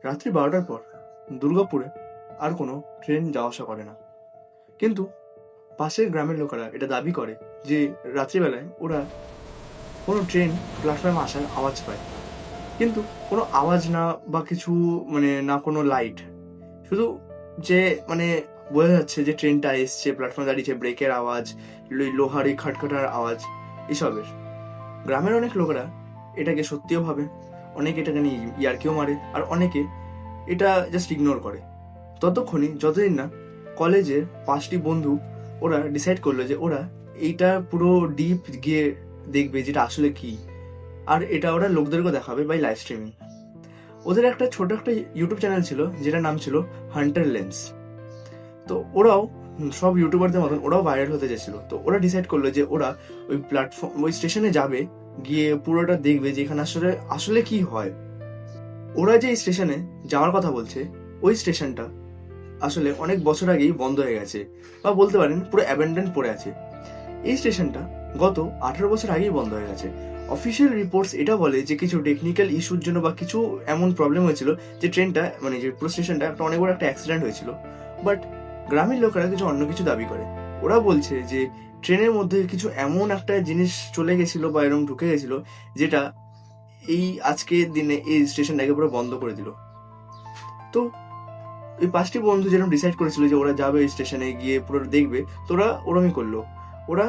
রাত্রি 12টার পর দুর্গাপুরে আর কোনো ট্রেন যাওয়া আসা করে না। কিন্তু পাশের গ্রামের লোকেরা এটা দাবি করে যে রাত্রিবেলায় ওরা কোনো ট্রেন প্ল্যাটফর্মে আসার আওয়াজ পায়, কিন্তু কোনো আওয়াজ না বা কিছু, না কোনো লাইট, শুধু যে বোঝা যাচ্ছে যে ট্রেনটা এসছে, প্ল্যাটফর্মে দাঁড়িয়েছে, ব্রেকের আওয়াজ, লোহার এই খটখটার আওয়াজ, এসবের। গ্রামের অনেক লোকেরা এটাকে সত্যিও ভাবে, অনেকে এটাকে নিয়ে ইয়ার্কিও মারে, আর অনেকে এটা জাস্ট ইগনোর করে। যতদিন না কলেজের 5টি বন্ধু ওরা ডিসাইড করলো যে ওরা এইটা পুরো ডিপ গিয়ে দেখবে যেটা আসলে কি, আর এটা ওরা লোকদেরকে দেখাবে বাই লাইভ স্ট্রিমিং। ওদের একটা ছোট একটা ইউটিউব চ্যানেল ছিল যেটার নাম ছিল হান্টার লেন্স। তো ওরাও সব ইউটিউবারদের মতন ওরাও ভাইরাল হতে চাইছিল। তো ওরা ডিসাইড করলো যে ওরা ওই স্টেশনে যাবে, গিয়ে পুরোটা দেখবে যে এখানে আসলে আসলে কি হয়। ওরা যে স্টেশনে যাওয়ার কথা বলছে, ওই স্টেশনটা আসলে অনেক বছর আগেই বন্ধ হয়ে গেছে, বা বলতে পারেন পুরো অ্যাবেন্ডেন্ট পড়ে আছে। এই স্টেশনটা গত 18 বছর আগেই বন্ধ হয়ে গেছে। অফিসিয়াল রিপোর্টস এটা বলে যে কিছু টেকনিক্যাল ইস্যুর জন্য বা কিছু এমন প্রবলেম হয়েছিল যে ট্রেনটা যে পুরো স্টেশনটা একটা অনেক বড় একটা অ্যাক্সিডেন্ট হয়েছিল। বাট গ্রামের লোকেরা কিছু অন্য কিছু দাবি করে। ওরা বলছে যে ট্রেনের মধ্যে কিছু এমন একটা জিনিস চলে গেছিল বা এরকম ঢুকে গেছিল যেটা এই আজকের দিনে এই স্টেশনটাকে পুরো বন্ধ করে দিল। তো এই 5টি বন্ধু যেরকম ডিসাইড করেছিল যে ওরা যাবে স্টেশনে গিয়ে পুরো দেখবে, তো ওরা ওরমই করলো। ওরা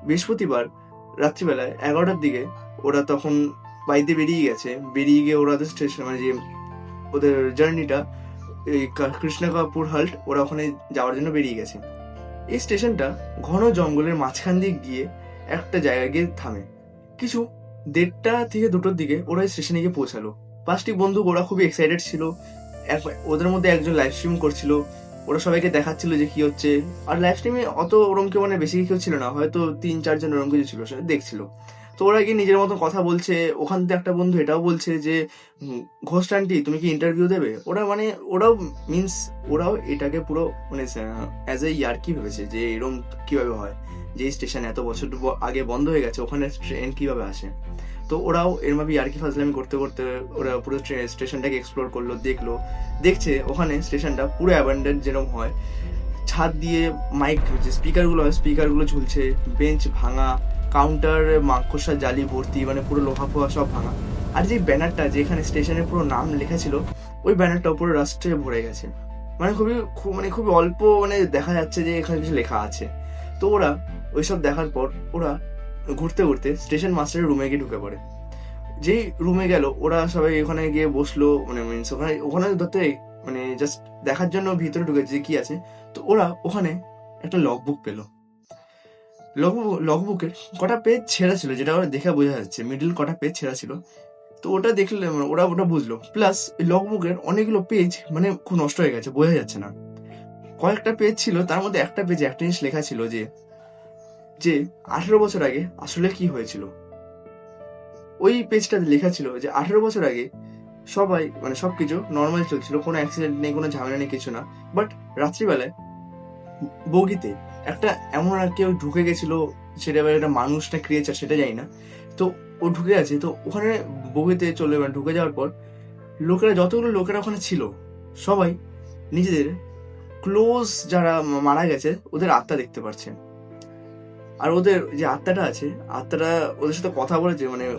বৃহস্পতিবার রাত্রিবেলায় 11টার দিকে ওরা তখন বাড়িতে বেরিয়ে গিয়ে ওরা স্টেশন যে ওদের জার্নিটা এই কৃষ্ণকাপুর হাল্ট, ওরা ওখানে যাওয়ার জন্য বেরিয়ে গেছে। এই স্টেশনটা ঘন জঙ্গলের মাঝখান দিয়ে গিয়ে একটা জায়গায় গিয়ে থামে। কিছু 1:30 থেকে 2টোর দিকে ওরা স্টেশনে গিয়ে পৌঁছালো। 5টি বন্ধু ওরা খুবই এক্সাইটেড ছিল। ওদের মধ্যে একজন লাইভ স্ট্রিম করছিল, ওরা সবাইকে দেখাচ্ছিল যে কি হচ্ছে। আর লাইভ স্ট্রিমে অত ওরম কেউ বেশি কেউ ছিল না, হয়তো 3-4 জন ওরম কিছু ছিল, সেটা দেখছিল। তো ওরা গিয়ে নিজের মতন কথা বলছে। ওখান থেকে একটা বন্ধু এটাও বলছে যে ঘোষ আন্টি তুমি কি ইন্টারভিউ দেবে। ওরাও এটাকে পুরো অ্যাজ এ ইয়ার্কি ভেবেছে যে এরম কিভাবে হয় যে স্টেশন এত বছর আগে বন্ধ হয়ে গেছে, ওখানে ট্রেন কিভাবে আসে। তো ওরাও এরমভাবে ইয়ার্কি ফাজলামি করতে করতে ওরা পুরো স্টেশনটাকে এক্সপ্লোর করলো, দেখছে ওখানে স্টেশনটা পুরো অ্যাবান্ডেন্ট যেরকম হয়। ছাদ দিয়ে মাইক, যে স্পিকারগুলো হয় স্পিকারগুলো ঝুলছে, বেঞ্চ ভাঙা, কাউন্টার মাকড়সার জালি ভর্তি, পুরো লোহা ফোহা সব ভাঙা। আর যে ব্যানারটা যেখানে স্টেশনের পুরো নাম লেখা ছিল, ওই ব্যানারটা পুরো রাস্টে ভরে গেছে। খুবই অল্প দেখা যাচ্ছে যে এখানে কিছু লেখা আছে। তো ওরা ওইসব দেখার পর ওরা ঘুরতে ঘুরতে স্টেশন মাস্টারের রুমে গিয়ে ঢুকে পড়ে। যেই রুমে গেল ওরা সবাই ওখানে গিয়ে বসলো, ওখানে ধরতে জাস্ট দেখার জন্য ভিতরে ঢুকেছে যে কি আছে। তো ওরা ওখানে একটা লগবুক পেলো। লগবুকের কটা পেজ ছেঁড়া ছিল, যেটা ওরা দেখে বোঝা যাচ্ছে মিডল কটা পেজ ছেঁড়া ছিল। তো ওটা দেখলে ওরা ওটা বুঝলো। প্লাস লগবুকের অনেকগুলো পেজ খুব নষ্ট হয়ে গেছে, বোঝা যাচ্ছে না। কয়েকটা পেজ ছিল, তার মধ্যে একটা পেজে একটা জিনিস লেখা ছিল যে 18 বছর আগে আসলে কি হয়েছিল। ওই পেজটাতে লেখা ছিল যে 18 বছর আগে সবাই সবকিছু নর্মাল চলছিল, কোনো অ্যাক্সিডেন্ট নেই, কোনো ঝামেলা নেই, কিছু না। বাট রাত্রিবেলায় বগিতে একটা এমন আর কেউ ঢুকে গেছিল, সেটা এবার একটা মানুষ না ক্রিয়েচার সেটা জানি না। তো ও ঢুকে আছে, তো ওখানে বগিতে ঢুকে যাওয়ার পর যতগুলো লোকেরা ওখানে ছিল সবাই নিজেদের ক্লোজ যারা মারা গেছে ওদের আত্মা দেখতে পারছে। আর ওদের যে আত্মাটা আছে, আত্মাটা ওদের সাথে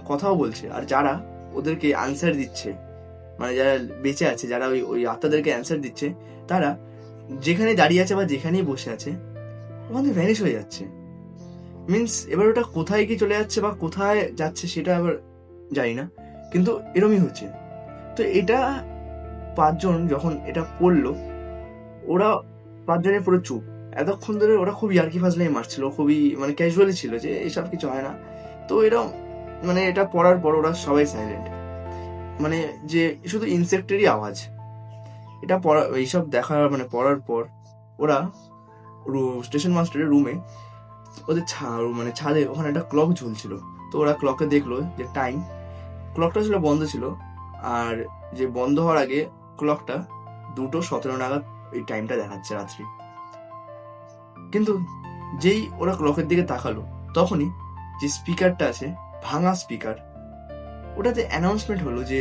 কথাও বলছে। আর যারা ওদেরকে আনসার দিচ্ছে, যারা বেঁচে আছে, যারা ওই আত্মাদেরকে অ্যান্সার দিচ্ছে, তারা যেখানে দাঁড়িয়ে আছে বা যেখানেই বসে আছে ওখানে ভ্যানিশ হয়ে যাচ্ছে। এবার ওটা কোথায় কি চলে যাচ্ছে বা কোথায় যাচ্ছে সেটা আবার জানি না, কিন্তু এরমই হচ্ছে। তো এটা 5 জন যখন এটা পড়লো, ওরা 5 জনের পুরো চুপ। এতক্ষণ ধরে ওরা খুব ইয়ার্কি ফাজলাই মারছিল, খুবই ক্যাজুয়ালি ছিল যে এসব কিছু হয় না। তো এরকম এটা পড়ার পর ওরা সবাই সাইলেন্ট, যে শুধু ইনসেক্টেরই আওয়াজ। এটা এইসব পড়ার পর ওরা স্টেশন মাস্টারের রুমে ওদের ছাদে ওখানে একটা ক্লক ঝুলছিল। তো ওরা ক্লকে দেখলো যে টাইম, ক্লকটা ছিল বন্ধ ছিল, আর যে বন্ধ হওয়ার আগে ক্লকটা 2:17 নাগাদ এই টাইমটা দেখাচ্ছে রাত্রি। কিন্তু যেই ওরা ক্লকের দিকে তাকালো, তখনই যে স্পিকারটা আছে, ভাঙা স্পিকার, ওটাতে অ্যানাউন্সমেন্ট হলো যে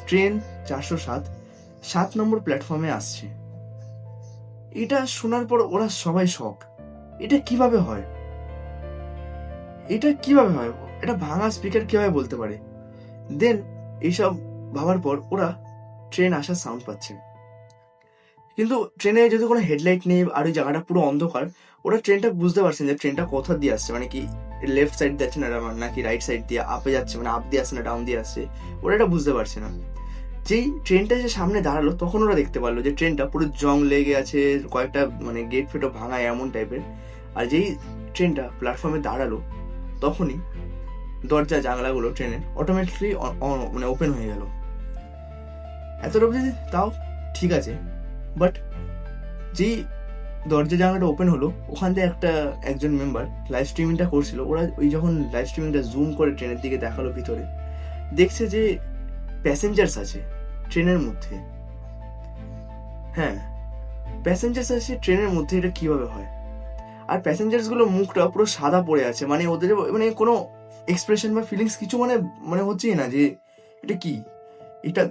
ট্রেন 407 7 নম্বর প্ল্যাটফর্মে আসছে। এটা শোনার পর ওরা সবাই শক। এটা কিভাবে হয়? এটা ভাঙা স্পিকার কিভাবে বলতে পারে? দেন এইসব ভাবার পর ওরা ট্রেন আসার সাউন্ড পাচ্ছে, কিন্তু ট্রেনে যদি কোনো হেডলাইট নেই আর ওই জায়গাটা পুরো অন্ধকার, ওরা ট্রেনটা বুঝতে পারছেন যে ট্রেনটা কোথা দিয়ে আসছে, মানে কি লেফট সাইড যাচ্ছে না নাকি রাইট সাইড দিয়ে আপে যাচ্ছে, মানে আপ দিয়ে আসছে না ডাউন দিয়ে আসছে, ওরা এটা বুঝতে পারছে না। যেই ট্রেনটা যে সামনে দাঁড়ালো তখন ওরা দেখতে পারলো যে ট্রেনটা পুরো জং লেগে আছে, কয়েকটা মানে গেট ফেটও ভাঙা এমন টাইপের। আর যেই ট্রেনটা প্ল্যাটফর্মে দাঁড়ালো তখনই দরজা জানলাগুলো ট্রেনের অটোমেটিকলি মানে ওপেন হয়ে গেল। এতটা অবধি তাও ঠিক আছে, বাট যেই দরজা জানলাটা ওপেন হলো ওখান থেকে একজন মেম্বার লাইভ স্ট্রিমিংটা করছিল, ওরা ওই যখন লাইভ স্ট্রিমিংটা জুম করে ট্রেনের দিকে দেখালো ভিতরে, দেখছে যে প্যাসেঞ্জার্স আছে ট্রেনের মধ্যে। হ্যাঁ, প্যাসেঞ্জার্স আছে ট্রেনের মধ্যে। এটা কিভাবে হয়? আর প্যাসেঞ্জার্স গুলো মুখটা পুরো সাদা পড়ে আছে, মানে ওদের মানে কোনো এক্সপ্রেশন বা ফিলিংস কিছু মানে হচ্ছেই না যে এটা কি। এটা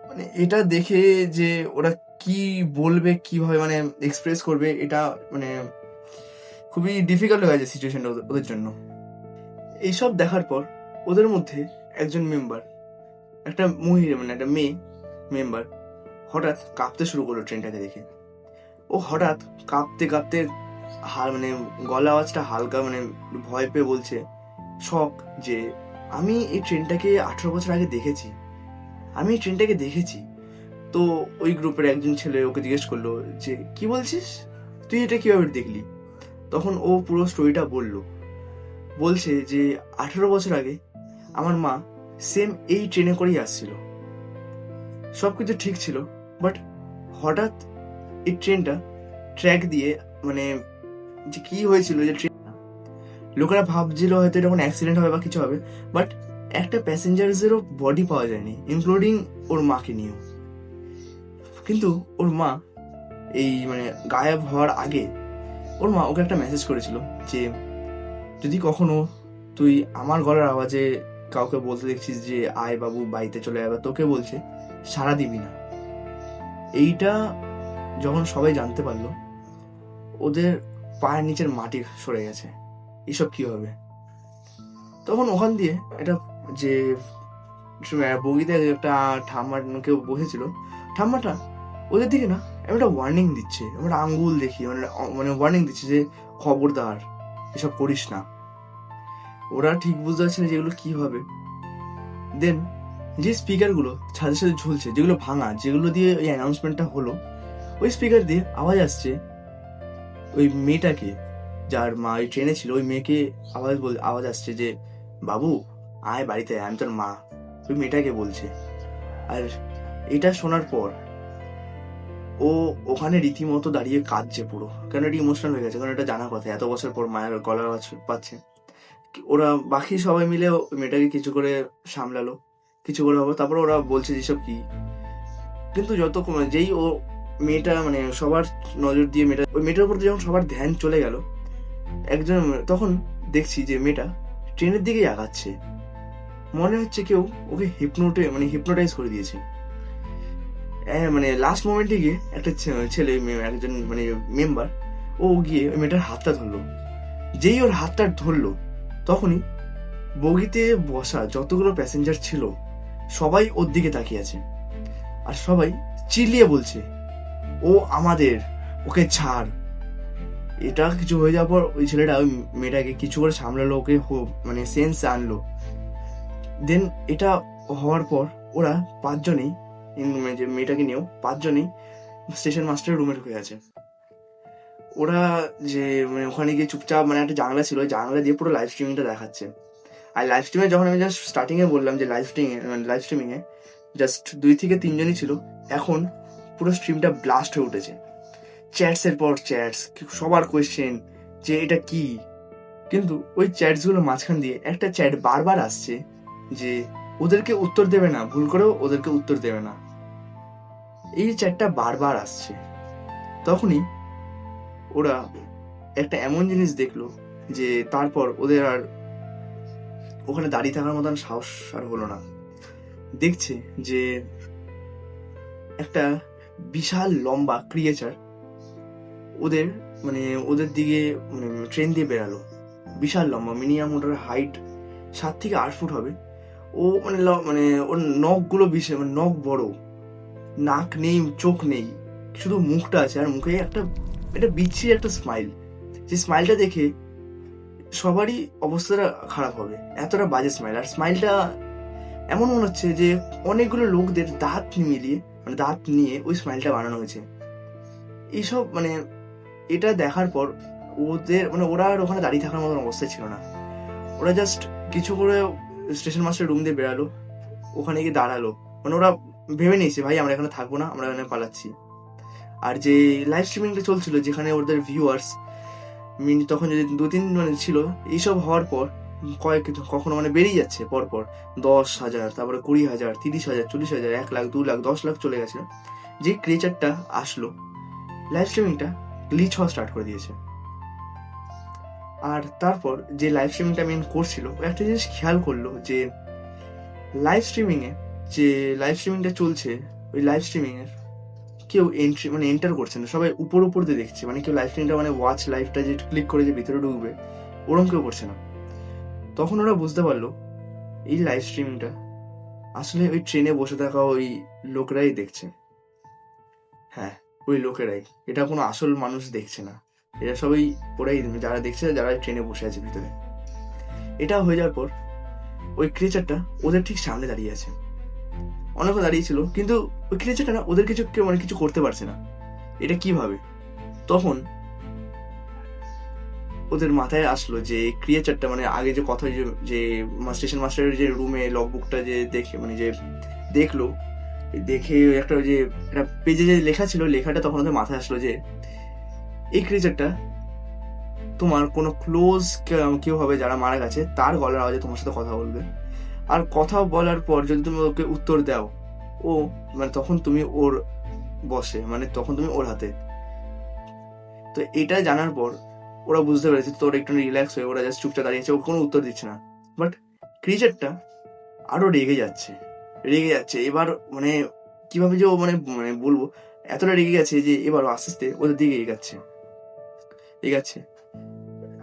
মানে এটা দেখে যে ওরা কি বলবে, কিভাবে মানে এক্সপ্রেস করবে, এটা মানে খুবই ডিফিকাল্ট হয়ে গেছে সিচুয়েশনটা ওদের জন্য। এইসব দেখার পর ওদের মধ্যে একজন মেম্বার, একটা মহিলা মানে একটা মেয়ে মেম্বার, হঠাৎ কাঁপতে শুরু করলো ট্রেনটাকে দেখে। ও হঠাৎ কাঁপতে কাঁপতে মানে গলা আওয়াজটা হালকা মানে ভয় পেয়ে বলছে, শখ, যে আমি এই ট্রেনটাকে 18 বছর আগে দেখেছি, আমি এই ট্রেনটাকে দেখেছি। তো ওই গ্রুপের একজন ছেলে ওকে জিজ্ঞেস করলো যে কি বলছিস, তুই এটা কিভাবে দেখলি? তখন ও পুরো স্টোরিটা বলছে যে 18 বছর আগে আমার মা সেম এই ট্রেনে করেই আসছিল, সবকিছু ঠিক ছিল, বাট হঠাৎ এই ট্রেনটা ট্র্যাক দিয়ে মানে যে কি হয়েছিল, যে ট্রেন লোকেরা ভাবছিল হয়তো এটা কোনো অ্যাক্সিডেন্ট হবে বা কিছু হবে, বাট একটা প্যাসেঞ্জারদেরও বডি পাওয়া যায়নি, ইনক্লুডিং ওর মাকে নিয়েও। কিন্তু ওর মা এই মানে গায়েব হওয়ার আগে ওর মা ওকে একটা মেসেজ করেছিল যে যদি কখনো তুই আমার গলার আওয়াজে কাউকে বলতে দেখছিস যে আয় বাবু বাড়িতে চলে যাবে, তোকে বলছে সাড়া দিবি না। এইটা যখন সবাই জানতে পারলো, ওদের পায়ের নিচের মাটি সরে গেছে, এসব কি হবে। তখন ওখান দিয়ে একটা যে বগিতে একটা ঠাম্মা কেউ বসেছিল, ঠাম্মাটা ওদের দিকে না একটা ওয়ার্নিং দিচ্ছে, আমরা আঙ্গুল দেখি মানে ওয়ার্নিং দিচ্ছে যে খবরদার এসব করিস না। ওরা ঠিক বুঝতে পারছে না যেগুলো কি হবে। দেন যে স্পিকারগুলো ছাদের সাথে ঝুলছে, যেগুলো ভাঙা, যেগুলো দিয়ে ওই অ্যানাউন্সমেন্টটা হলো, ওই স্পিকার দিয়ে আওয়াজ আসছে ওই মেয়েটাকে, যার মা ওই ট্রেনে ছিল, ওই মেয়েকে আওয়াজ আসছে যে বাবু আয় বাড়িতে, আমি তোর মা, ওই মেয়েটাকে বলছে। আর এটা শোনার পর ও ওখানে রীতিমতো দাঁড়িয়ে কাঁদছে পুরো, কেন এটা ইমোশনাল হয়ে গেছে, কারণ এটা জানা কথা, এত বছর পর মায়ের গলার আওয়াজ পাচ্ছে। ওরা বাকি সবাই মিলে মেয়েটাকে কিছু করে সামলালো, কিছু করে হবে, তারপর ওরা বলছে যেসব কি। কিন্তু যেই ও মেয়েটা মানে সবার নজর দিয়ে ওই মেয়েটার উপর যখন সবার ধ্যান চলে গেল, তখন দেখছি যে মেয়েটা ট্রেনের দিকেই আগাচ্ছে, মনে হচ্ছে কেউ ওকে হিপনোটাইজ করে দিয়েছে। মানে লাস্ট মোমেন্টে গিয়ে একটা ছেলে একজন মানে মেম্বার, ও গিয়ে ওই মেয়েটার হাতটা ধরলো। যেই ওর হাতটা ধরলো তখনই বগিতে বসা যতগুলো প্যাসেঞ্জার ছিল সবাই ওর দিকে তাকিয়ে আছে, আর সবাই চিল্লিয়ে বলছে ও আমাদের, ওকে ছাড়। এটা কিছু হয়ে যাওয়ার পর ওই ছেলেটা ওই মেয়েটাকে কিছু করে সামলালো, ওকে মানে সেন্স আনলো। দেন এটা হওয়ার পর ওরা 5 জনেই যে মেয়েটাকে নিয়েও 5 জনেই স্টেশন মাস্টারের রুমে ঢুকে আছে। ওরা যে মানে ওখানে গিয়ে চুপচাপ, মানে একটা জানলা ছিল, ওই জানলা দিয়ে পুরো লাইভ স্ট্রিমিংটা দেখাচ্ছে। আর লাইভ স্ট্রিমে যখন আমি জাস্ট স্টার্টিংয়ে বললাম যে লাইভ স্ট্রিমিংয়ে জাস্ট 2 থেকে 3 জনই ছিল, এখন পুরো স্ট্রিমটা ব্লাস্ট হয়ে উঠেছে। চ্যাটসের পর চ্যাটস, সবার কোয়েশ্চেন যে এটা কি। কিন্তু ওই চ্যাটসগুলোর মাঝখান দিয়ে একটা চ্যাট বারবার আসছে যে ওদেরকে উত্তর দেবে না, ভুল করেও ওদেরকে উত্তর দেবে না। এই চ্যাটটা বারবার আসছে। তখনই ওরা একটা এমন জিনিস দেখলো যে তারপর ওদের আর ওখানে দাঁড়িয়ে থাকার মতন সাহস আর হলো না। দেখছে যে একটা বিশাল লম্বা ক্রিয়েচার ওদের দিকে ট্রেন দিয়ে বেরালো। বিশাল লম্বা, মিনিমাম ওটার হাইট 7 থেকে 8 ফুট হবে। ও ওর নখগুলো বিশাল, নখ বড়, নাক নেই, চোখ নেই, শুধু মুখটা আছে, আর মুখে একটা বিচ্ছিরি একটা স্মাইল। যে স্মাইলটা দেখে সবারই অবস্থাটা খারাপ হবে, এতটা বাজে স্মাইল। আর স্মাইলটা এমন মনে হচ্ছে যে অনেকগুলো লোকদের দাঁত নিয়ে ওই স্মাইলটা বানানো হয়েছে। এইসব এটা দেখার পর ওরা আর ওখানে দাঁড়িয়ে থাকার মতন অবস্থায় ছিল না। ওরা জাস্ট কিছু করে স্টেশন মাস্টার রুম দিয়ে বেরালো, ওখানে গিয়ে দাঁড়ালো। ওরা ভেবে নিয়েছে, ভাই আমরা এখানে থাকবো না, আমরা এখানে পালাচ্ছি। আর যে লাইভ স্ট্রিমিংটা চলছিল, যেখানে ওদের ভিউয়ার্স তখন যদি 2-3 ছিল, এইসব হওয়ার পর কখনো বেরিয়ে যাচ্ছে পরপর 10,000, তারপরে 20,000, 30,000, 40,000, 1 লাখ, 2 লাখ, 10 লাখ চলে গেছে। যে ক্রিয়েচারটা আসলো, লাইভ স্ট্রিমিংটা গ্লিচ হওয়া স্টার্ট করে দিয়েছে। আর তারপর যে লাইভ স্ট্রিমিংটা করছিল, ও একটা জিনিস খেয়াল করলো যে লাইভ স্ট্রিমিংটা চলছে, ওই লাইভ স্ট্রিমিং এর কেউ এন্টার করছে না, সবাই উপর দিয়ে দেখছে। কেউ লাইভ স্ট্রিমিংটা ওয়াচ লাইভটা যে ক্লিক করে যে ভিতরে ঢুকবে, ওরকম কেউ করছে না। তখন ওরা বুঝতে পারলো এই লাইভ স্ট্রিমিংটা আসলে ওই ট্রেনে বসে থাকা ওই লোকরাই দেখছে। হ্যাঁ, ওই লোকেরাই, এটা কোনো আসল মানুষ দেখছে না, এটা সবাই ওরাই যারা দেখছে, যারা ট্রেনে বসে আছে ভিতরে। এটা হয়ে যাওয়ার পর ওই ক্রিয়েচারটা ওদের ঠিক সামনে দাঁড়িয়ে আছে, অনেকে দাঁড়িয়েছিল, কিন্তু ওই ক্রিয়েচারটা না ওদের কিছু করতে পারছে না। এটা কিভাবে? তখন ওদের মাথায় আসলো যে ক্রিয়েচারটা আগে যে কথা যে স্টেশন মাস্টারের যে রুমে লগবুকটা যে দেখলো, দেখে একটা পেজে যে লেখা ছিল, লেখাটা তখন ওদের মাথায় আসলো যে এই ক্রিয়েচারটা তোমার কোনো ক্লোজ কেউ হবে যারা মারা গেছে, তার গলার আওয়াজে তোমার সাথে কথা বলবে। আর কথা বলার পর যদি তুমি ওকে উত্তর দাও, ও তখন তুমি ওর বসে, তখন তুমি ওর হাতে। তো এটা জানার পর ওরা বুঝতে পেরেছে, তোর একটু রিল্যাক্স হয়ে ওরা জাস্ট চুপচাপ দাঁড়িয়েছে, ও কোনো উত্তর দিচ্ছে না। বাট ক্রিয়েচারটা আরো রেগে যাচ্ছে। এবার কিভাবে যে ও বলবো, এতটা রেগে গেছে যে এবার আস্তে আস্তে ওদের দিকে এগাচ্ছে।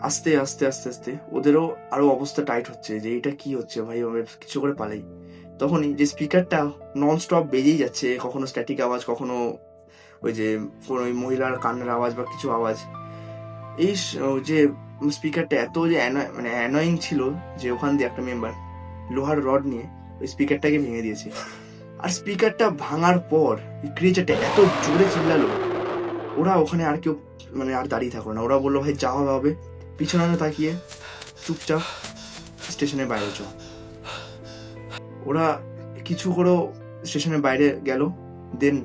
আস্তে আস্তে আস্তে আস্তে ওদেরও আরো অবস্থা টাইট হচ্ছে যে এটা কি হচ্ছে, ভাই আমরা কিছু করে পালাই। তখনই যে স্পিকারটা নন স্টপ বেজেই যাচ্ছে, কখনো স্ট্যাটিক আওয়াজ, কখনো ওই যে কোনো মহিলার কান্নার আওয়াজ বা কিছু আওয়াজ। এই যে স্পিকারটা এত যে অ্যানয়িং ছিল যে ওখান দিয়ে একটা মেম্বার লোহার রড নিয়ে ওই স্পিকারটাকে ভেঙে দিয়েছে। আর স্পিকারটা ভাঙার পর ক্রিয়েচারটা এত জোরে চিল্লালো, ওরা ওখানে আর কেউ আর দাঁড়িয়ে থাকলো না। ওরা বললো, ভাই যা হবে পিছনে তাকিয়ে চুপচাপ স্টেশনের বাইরে চ। ওরা কিছু করে স্টেশনের বাইরে গেল। দেন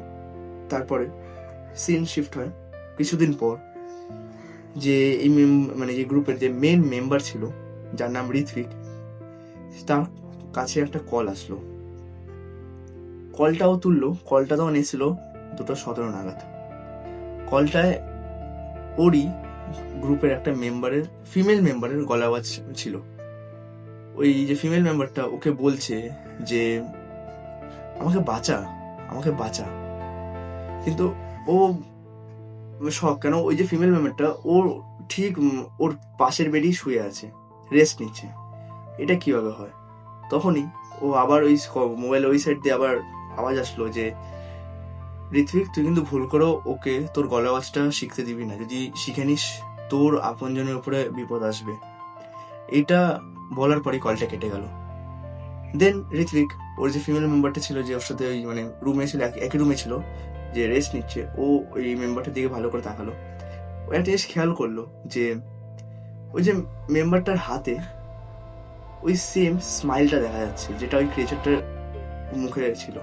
তারপরে সিন শিফট হয় কিছুদিন পর। যে এই যে গ্রুপের যে মেন মেম্বার ছিল, যার নাম ঋত্বিক, তার কাছে একটা কল আসলো। কলটাও তুললো। কলটা তখন এসেছিল 2:17 নাগাদ। কলটায় ওরই গ্রুপের একটা ফিমেল মেম্বারের গলা আওয়াজ ছিল। ওই যে ফিমেল মেম্বারটা ওকে বলছে যে আমাকে বাঁচা। কিন্তু ও শখ কেন, ওই যে ফিমেল মেম্বারটা ও ঠিক ওর পাশের বেডেই শুয়ে আছে, রেস্ট নিচ্ছে। এটা কিভাবে হয়? তখনই ও আবার ওই মোবাইল ওই সাইড দিয়ে আবার আওয়াজ আসলো যে ঋত্বিক, তুই কিন্তু ভুল করেও ওকে তোর গলা আওয়াজটা শিখতে দিবি না, যদি শিখে নিস তোর আপনজনের উপরে বিপদ আসবে। এটা বলার পরই কলটা কেটে গেল। দেন ঋত্বিক, ওর যে ফিমেল মেম্বারটা ছিল, যে ওর সাথে ওই রুমে ছিল, একই রুমে ছিল, যে রেস্ট নিচ্ছে, ও ওই মেম্বারটার দিকে ভালো করে তাকালো। ও একটা জিনিস খেয়াল করলো যে ওই যে মেম্বারটার হাতে ওই সেম স্মাইলটা দেখা যাচ্ছে যেটা ওই ক্রিয়েচারটার মুখে ছিল।